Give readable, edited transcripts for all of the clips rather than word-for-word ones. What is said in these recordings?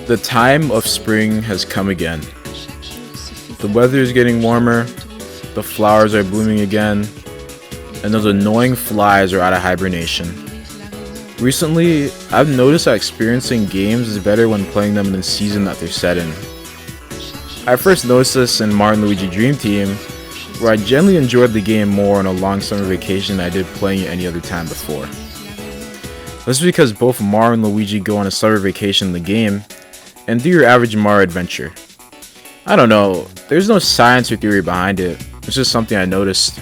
The time of spring has come again. The weather is getting warmer, the flowers are blooming again, and those annoying flies are out of hibernation. Recently, I've noticed that experiencing games is better when playing them in the season that they're set in. I first noticed this in Mario & Luigi Dream Team, where I generally enjoyed the game more on a long summer vacation than I did playing it any other time before. This is because both Mario and Luigi go on a summer vacation in the game, and do your average Mario adventure. I don't know, there's no science or theory behind it, it's just something I noticed.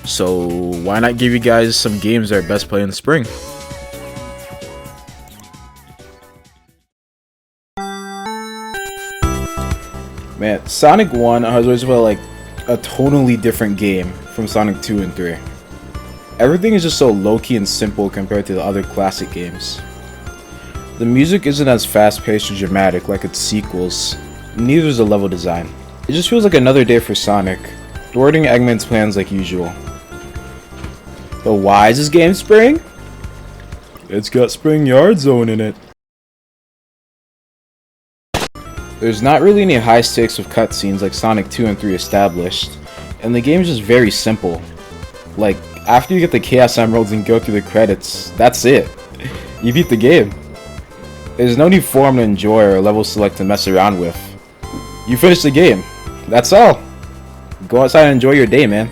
So why not give you guys some games that are best played in the spring? Man, Sonic 1 has always felt like a totally different game from Sonic 2 and 3. Everything is just so low-key and simple compared to the other classic games. The music isn't as fast-paced or dramatic like its sequels, neither is the level design. It just feels like another day for Sonic, thwarting Eggman's plans like usual. But why is this game spring? It's got Spring Yard Zone in it. There's not really any high stakes with cutscenes like Sonic 2 and 3 established, and the game is just very simple. Like, after you get the Chaos Emeralds and go through the credits, that's it. You beat the game. There's no new form to enjoy or level select to mess around with. You finish the game. That's all. Go outside and enjoy your day, man.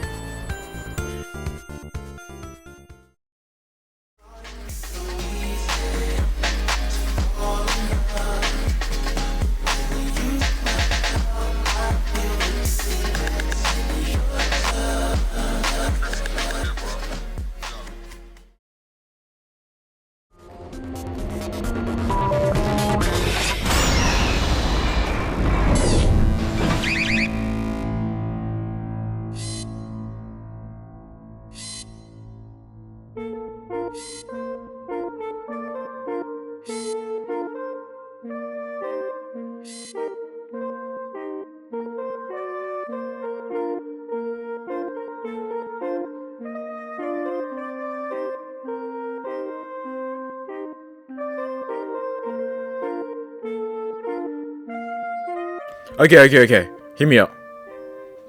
Okay. Hear me out.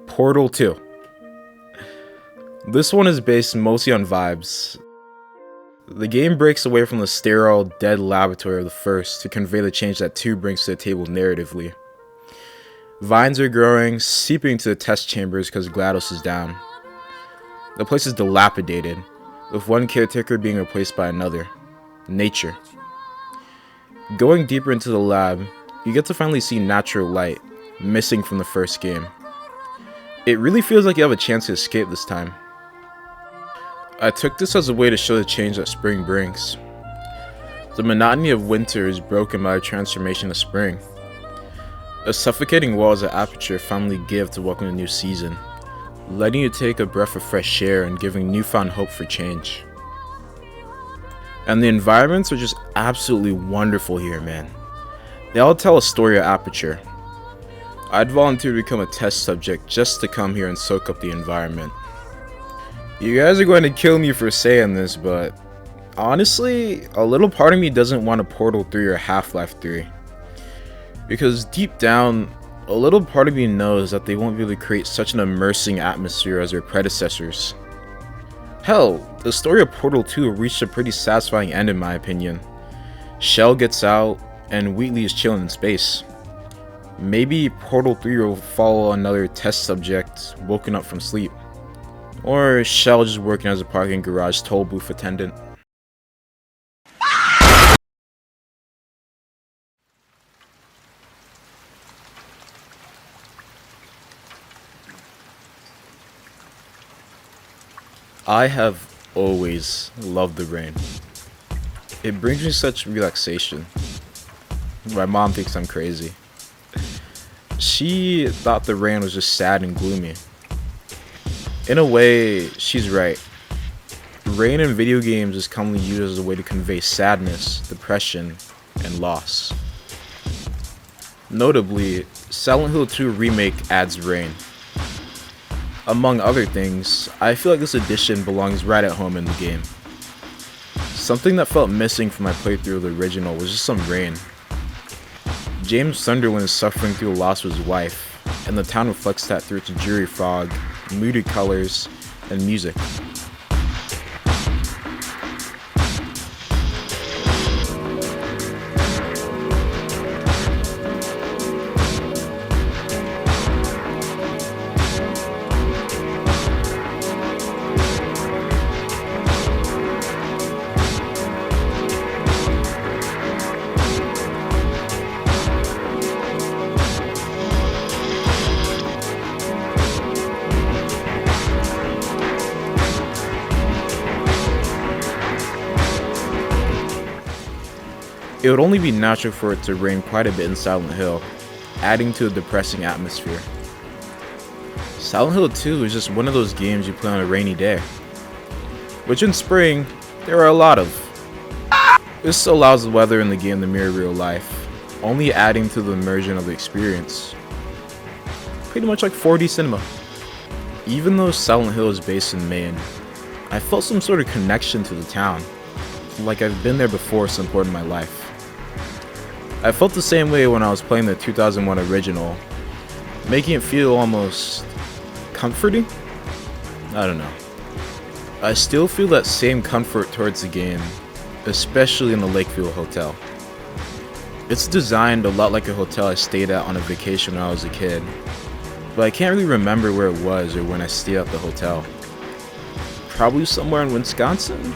Portal 2. This one is based mostly on vibes. The game breaks away from the sterile, dead laboratory of the first to convey the change that 2 brings to the table narratively. Vines are growing, seeping into the test chambers because GLaDOS is down. The place is dilapidated, with one caretaker being replaced by another. Nature. Going deeper into the lab, you get to finally see natural light, missing from the first game. It really feels like you have a chance to escape this time. I took this as a way to show the change that spring brings. The monotony of winter is broken by a transformation of spring. A suffocating walls of aperture finally give to welcome a new season, letting you take a breath of fresh air and giving newfound hope for change. And the environments are just absolutely wonderful here, man. They all tell a story of aperture. I'd volunteer to become a test subject just to come here and soak up the environment. You guys are going to kill me for saying this, but honestly, a little part of me doesn't want a Portal 3 or Half-Life 3. Because deep down, a little part of me knows that they won't be able to create such an immersing atmosphere as their predecessors. Hell, the story of Portal 2 reached a pretty satisfying end in my opinion. Shell gets out, and Wheatley is chilling in space. Maybe Portal 3 will follow another test subject woken up from sleep. Or Shell just working as a parking garage toll booth attendant. I have always loved the rain. It brings me such relaxation. My mom thinks I'm crazy. She thought the rain was just sad and gloomy. In a way, she's right. Rain in video games is commonly used as a way to convey sadness, depression, and loss. Notably, Silent Hill 2 Remake adds rain. Among other things, I feel like this addition belongs right at home in the game. Something that felt missing from my playthrough of the original was just some rain. James Sunderland is suffering through the loss of his wife, and the town reflects that through its dreary fog, moody colors, and music. It would only be natural for it to rain quite a bit in Silent Hill, adding to a depressing atmosphere. Silent Hill 2 is just one of those games you play on a rainy day, which in spring, there are a lot of. This allows the weather in the game to mirror real life, only adding to the immersion of the experience. Pretty much like 4D cinema. Even though Silent Hill is based in Maine, I felt some sort of connection to the town, like I've been there before at some point in my life. I felt the same way when I was playing the 2001 original, making it feel almost comforting? I don't know. I still feel that same comfort towards the game, especially in the Lakeview Hotel. It's designed a lot like a hotel I stayed at on a vacation when I was a kid, but I can't really remember where it was or when I stayed at the hotel. Probably somewhere in Wisconsin?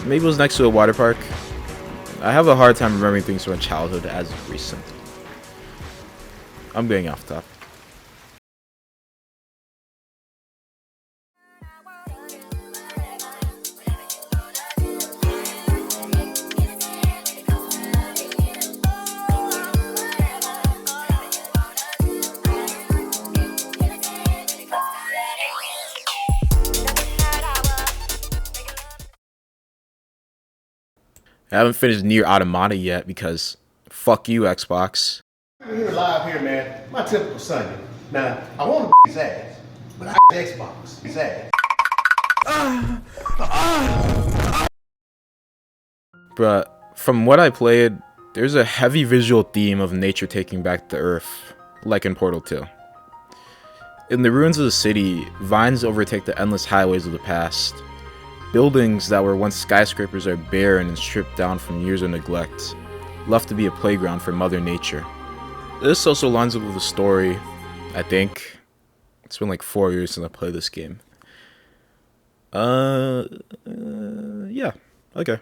Maybe it was next to a water park. I have a hard time remembering things from my childhood as of recent. I'm getting off topic. I haven't finished Nier Automata yet because fuck you, Xbox. We're here live here, man. My typical Sunday. Now, I want to his ass, but I Xbox his ass. But from what I played, there's a heavy visual theme of nature taking back the Earth, like in Portal 2. In the ruins of the city, vines overtake the endless highways of the past. Buildings that were once skyscrapers are barren and stripped down from years of neglect, left to be a playground for Mother Nature. This also lines up with the story, I think. It's been like 4 years since I played this game. Yeah, okay.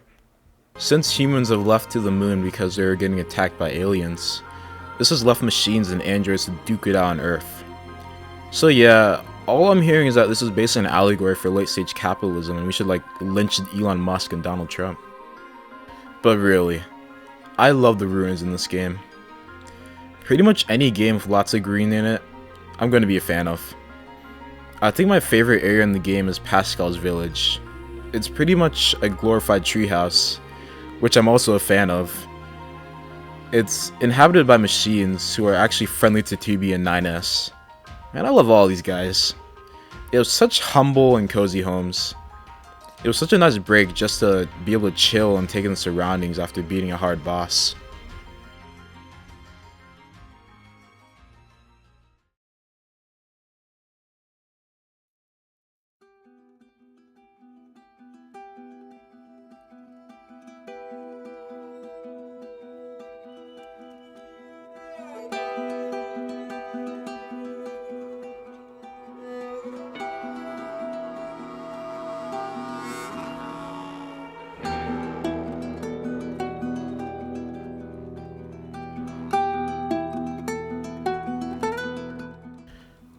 Since humans have left to the moon because they were getting attacked by aliens, this has left machines and androids to duke it out on Earth. So yeah, all I'm hearing is that this is basically an allegory for late-stage capitalism and we should like lynch Elon Musk and Donald Trump. But really, I love the ruins in this game. Pretty much any game with lots of green in it, I'm going to be a fan of. I think my favorite area in the game is Pascal's village. It's pretty much a glorified treehouse, which I'm also a fan of. It's inhabited by machines who are actually friendly to 2B and 9S. Man, I love all these guys. It was such humble and cozy homes. It was such a nice break just to be able to chill and take in the surroundings after beating a hard boss.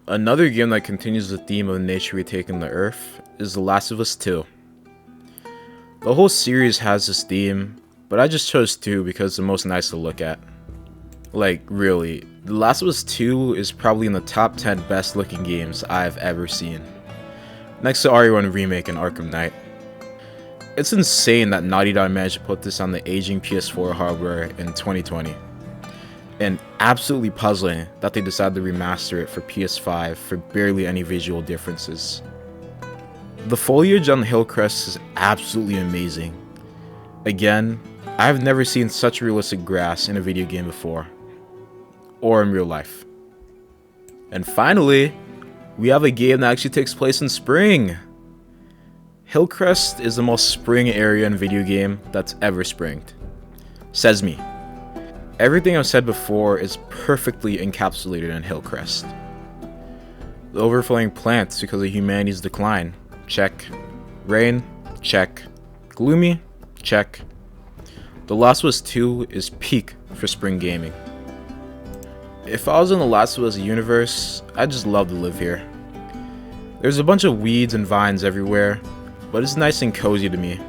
Another game that continues the theme of nature retaking the Earth is The Last of Us 2. The whole series has this theme, but I just chose 2 because it's the most nice to look at. Like, really, The Last of Us 2 is probably in the top 10 best looking games I've ever seen, next to RE1 Remake and Arkham Knight. It's insane that Naughty Dog managed to put this on the aging PS4 hardware in 2020. And absolutely puzzling that they decided to remaster it for PS5 for barely any visual differences. The foliage on the hill crest is absolutely amazing. Again, I've never seen such realistic grass in a video game before, or in real life. And finally, we have a game that actually takes place in spring. Hillcrest is the most spring area in a video game that's ever springed. Says me. Everything I've said before is perfectly encapsulated in Hillcrest. The overflowing plants because of humanity's decline. Check. Rain. Check. Gloomy. Check. The Last of Us 2 is peak for spring gaming. If I was in the Last of Us universe, I'd just love to live here. There's a bunch of weeds and vines everywhere, but it's nice and cozy to me.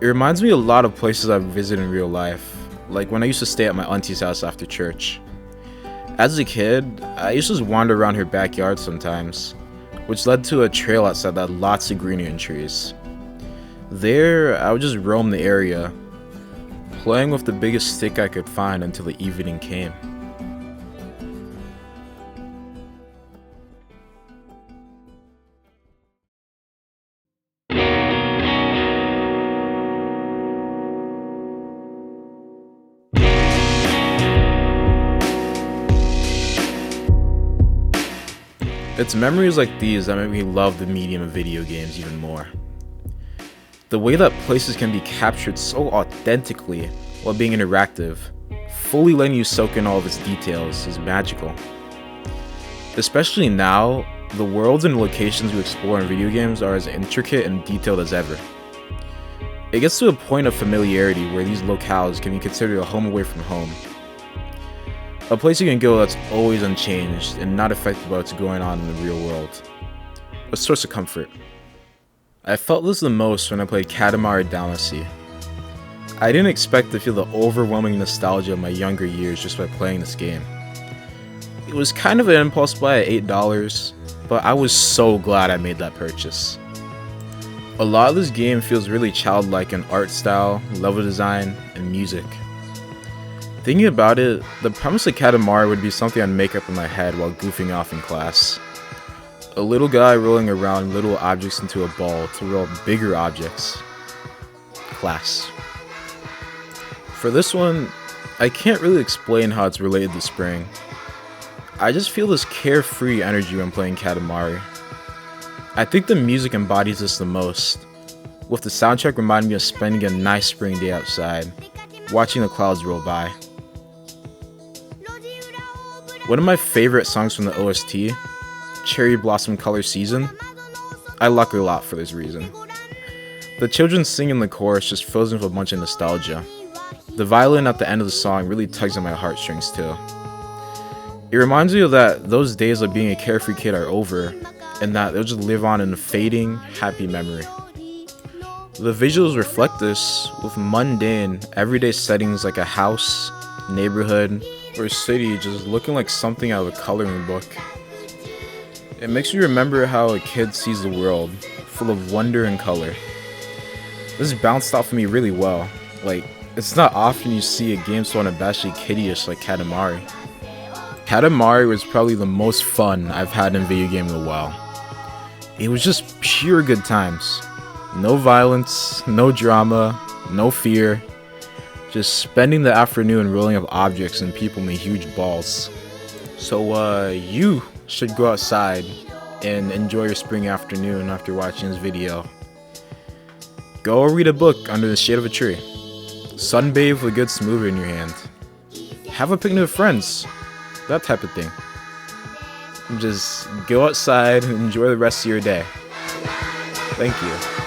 It reminds me a lot of places I've visited in real life, like when I used to stay at my auntie's house after church. As a kid, I used to just wander around her backyard sometimes, which led to a trail outside that had lots of greenery and trees. There, I would just roam the area, playing with the biggest stick I could find until the evening came. It's memories like these that make me love the medium of video games even more. The way that places can be captured so authentically while being interactive, fully letting you soak in all of its details, is magical. Especially now, the worlds and locations we explore in video games are as intricate and detailed as ever. It gets to a point of familiarity where these locales can be considered a home away from home. A place you can go that's always unchanged and not affected by what's going on in the real world. A source of comfort. I felt this the most when I played Katamari Damacy. I didn't expect to feel the overwhelming nostalgia of my younger years just by playing this game. It was kind of an impulse buy at $8, but I was so glad I made that purchase. A lot of this game feels really childlike in art style, level design, and music. Thinking about it, the premise of Katamari would be something I'd make up in my head while goofing off in class. A little guy rolling around little objects into a ball to roll bigger objects. Class. For this one, I can't really explain how it's related to spring. I just feel this carefree energy when playing Katamari. I think the music embodies this the most, with the soundtrack reminding me of spending a nice spring day outside, watching the clouds roll by. One of my favorite songs from the OST, Cherry Blossom Color Season, I like it a lot for this reason. The children singing the chorus just fills me with a bunch of nostalgia. The violin at the end of the song really tugs at my heartstrings too. It reminds me of that those days of being a carefree kid are over, and that they'll just live on in a fading, happy memory. The visuals reflect this, with mundane, everyday settings like a house, neighborhood, or a city just looking like something out of a coloring book. It makes you remember how a kid sees the world, full of wonder and color. This bounced off of me really well. Like, it's not often you see a game so unabashedly kiddie-ish like Katamari. Katamari was probably the most fun I've had in a video game in a while. It was just pure good times. No violence, no drama, no fear. Just spending the afternoon rolling up objects and people in huge balls. So you should go outside and enjoy your spring afternoon after watching this video. Go read a book under the shade of a tree. Sunbathe with a good smoothie in your hand. Have a picnic with friends. That type of thing. Just go outside and enjoy the rest of your day. Thank you.